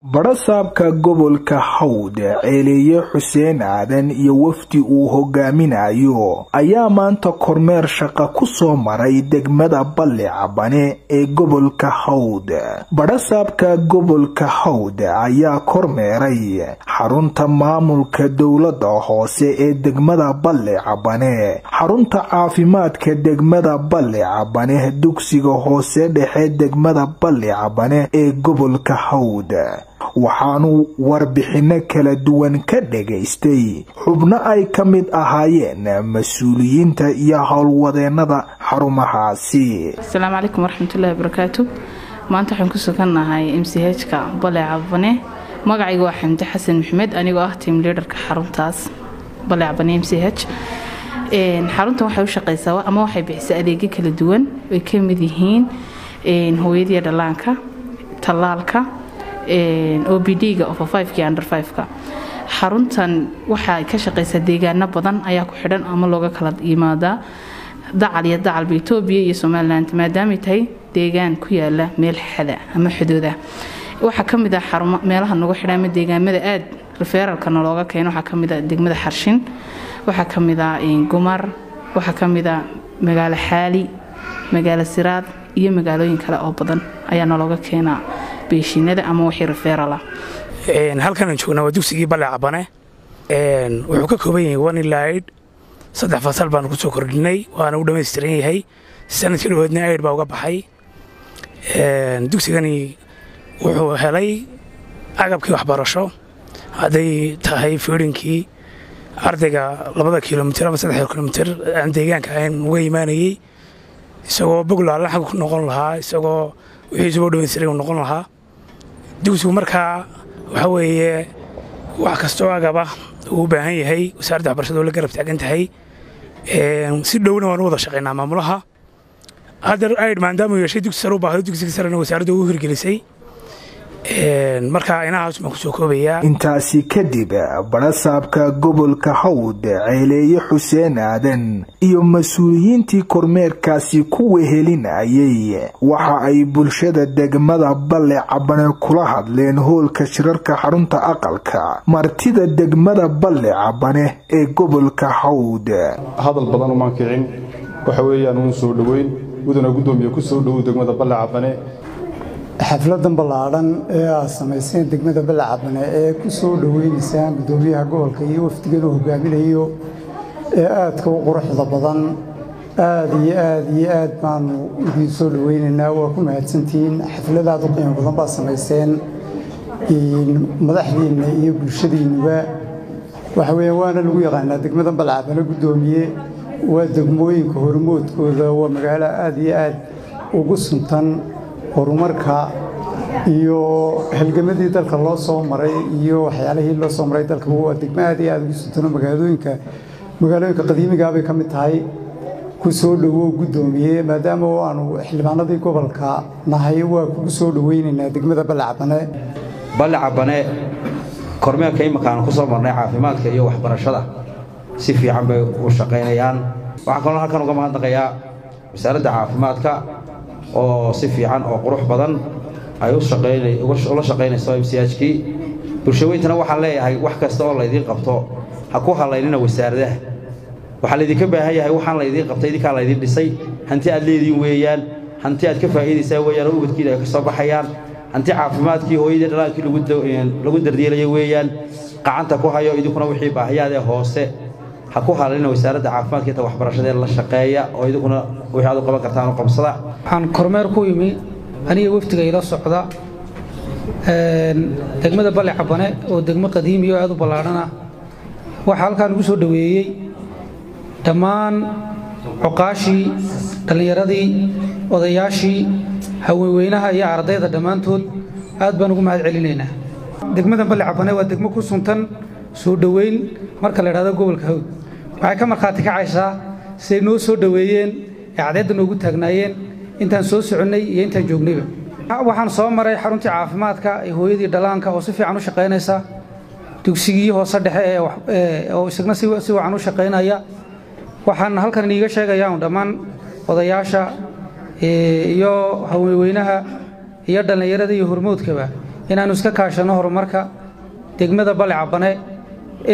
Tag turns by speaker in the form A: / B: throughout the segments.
A: Barasaabka gobolka Hawd Ceeliye Xuseen Aadan iyo wafdi uu hogaaminayo ayaa maanta kormeer shaqo ku soo maray degmada Balle-Cabane ee gobolka Hawd. Barasaabka gobolka Hawd ayaa kormeeray xarunta maamulka dowladda hoose ee degmada Balle-Cabane, xarunta caafimaadka degmada Balle-Cabane, dugsiga hoose dhexe degmada Balle-Cabane ee gobolka Hawd. waxaanu warbixino kala duwan ka dhageystay xubno ay ka mid ahaayeen mas'uuliyiinta iyo howlwadeenada xarumahaasi.
B: Assalaamu calaykum waraxmatullaahi wabarakaatuh. Maanta waxaan ku suganahay MCH-ka Balle-Cabane. Magacaygu waa Xamdi Xasan Maxamed, anigoo ah team leader-ka xaruntaas Balle-Cabane MCH. xaruntan waxay u shaqeysaa ama waxay bixisaa adeegyo kala duwan oo ka mid yihiin hooyada dhalaanka, talaalka, OPD-ga of 5 under 5-ka. xaruntan waxay ka shaqeysaa deegaano badan ayaa ku xidhan ama looga kala yimaada dacal iyo dacal Itoobiya iyo Soomaaliland, maadaama ay tahay deegaan ku yaala meel xada ama xuduuda. waxa kamid ah xarumo meelaha nagu xidhan deegaamada aad referalkana looga keeno. waxa kamid ah degmada Xarshin, waxa kamid ah Gumar, waxa kamid ah magaalo Xaali, magaalo Siraad iyo magaalooyin kale oo badan ayaa looga keenaa beeshinada ama wixii referal ah.
C: halkan aan joognaa waa dugsigii Balle-Cabane. wuxuu ka kooban yahay 1 ilaa 8 saddex fasal baan ku soo kordhinay, waana u dhameystiran yahay. sanadkii dhoweedna 8 baa uga baxay. dugsigani wuxuu helay agabkii waxbarasho, hadday tahay fiirinkii ardayga 2 kiiloomitir ama 3 kiiloomitir aan deegaanka ahayn uga imaanayay, isagoo boglaala xag ku noqon lahaa, isagoo wixii soo dhameystiran noqon lahaa. dugsigu markaa waxa weeye wax kasta oo agaba uu u baahan yahay wasaaradda waxbarashada oo la garab taagan tahay. si dhowna waan wada shaqeynaa maamulaha. hadda maadaama uu yeeshay dugsi sare u baahdo, dugsiga sarena wasaaradda u hirgelisay. marka inahaas ma ku soo koobaya.
A: intaasi kadib barasaabka gobolka Hawd Ceeliye Xuseen Aadan iyo mas'uuliyiintii kormeerkaasi ku wehelinayay waxa ay bulshada degmada Balle-Cabane kula hadleen hoolka shirarka xarunta aqalka martida degmada Balle-Cabane ee gobolka Hawd.
D: hadal badan uma kicin, waxa weeyaan uu soo dhaweyn wadana gudoomiye ku soo dhaw degmada Balle-Cabane.
E: xafladan ballaaran ee sameysay degmada Balle-Cabane ee ku soo dhaweynaysa gudoomiyaha gobolka iyo wafdiga uu hogaaminayo ee aadka u quruxda badan. aad iyo aad baan idin soo dhaweynaynaa. waa ku mahadsantiin. xafladaad u qiimo badan baa sameyseen madaxdiina iyo bulshadiinuba. waxa weeyaan waana lagu yaqaanaa degmada Balle-Cabane gudoomiye waa degmooyinka hormoodkooda, waa magaalo aad iyo aad ugu suntan horumarka iyo halgamadii dalka loo soo maray iyo waxyaalihii loo soo maray dalka. waa degmo aad iyo aad ugu suntan magaalooyinka qadiimiga bay ka mid tahay. ku soo dhawow gudoomiye, maadaama aanu xildhibaanadii gobolka nahay, waa kugu soo dhaweynaynaa degmada Balle-Cabane.
F: Balle-Cabane kormeerka imakaan ku soo marnay caafimaadka iyo waxbarashada si fiican bay u shaqeynayaan. waxaan kaloo halkan uga mahadnaqayaa wasaaradda caafimaadka oo si fiican oo qurux badan ay ula shaqeynayso MCH-kii. bulshooyintana waxaan leeyahay wax kasta oo la idin qabto ha ku halaynina wasaaradaha. waxaa la idinka baahan yahay waxaan la idin qabtay idinkaa la idin dhisay. hanti aad leediin weeyaan, hanti aad ka faa'iidaysaa weeyaan, oo ubadkiina ay ka soo baxayaan. hanti caafimaadkii hooyadii dhalaankii lagu daryeelayo weeyaan. gacanta ku hayo idinkuna wixii baahiyaadee hoose ha ku halayna wasaaradda caafimaadka inta waxbarashada la shaqeeya oo idinkuna wixii aad u qaban kartaan u qabsada.
G: waxaan kormeer ku yimi aniga waftiga ila socda degmada Balle-Cabane oo degmo qadiimi oo aad u ballaaran ah. waxa halkaan ugu soo dhaweeyay dhammaan cuqaashii, dhalinyaradii, odayaashii, haweenweynaha iyo ardayda dhammaantood aad baan ugu mahad celinaynaa. degmada Balle-Cabane waa degmo ku suntan soo dhaweyn marka la yiraahdo gobolka Hawd. waxay ka markhaati kacaysaa siday noo soo dhaweeyeen ee cadceedda noogu taagnaayeen intaan soo soconnay iyo intaan joognayba. waxaan soo maray xaruntii caafimaadka ee hooyadii dhalaanka oo si fiican u shaqeynaysa, dugsigii hoose dhexe oo isagna si wacan u shaqeynaya. waxaan halkan iiga sheegayaa dhammaan odayaasha iyo haweenweynaha iyo dhalinyarada iyo hormoodkaba inaanu iska kaashano horumarka degmada Balle Cabane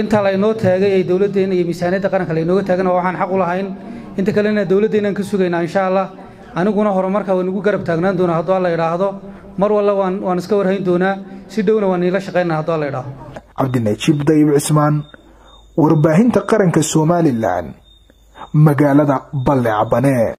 G: inta laynoo taagay ay dawladdeena iyo miisaaniyadda qaranka laynooga taagana waxaan xaq u lahayn inta kalena dawladdeena ka sugaynaa insha Allah aniguna horumarka waan ugu garab taagnaan doonaa haddii la yiraahdo mar walba waan iska warhayn doonaa si dhowna waan ila shaqeynaa haddii la yiraahdo
A: Cabdinajiib Dayib Cismaan warbaahinta qaranka Soomaaliland magaalada Balle Cabane.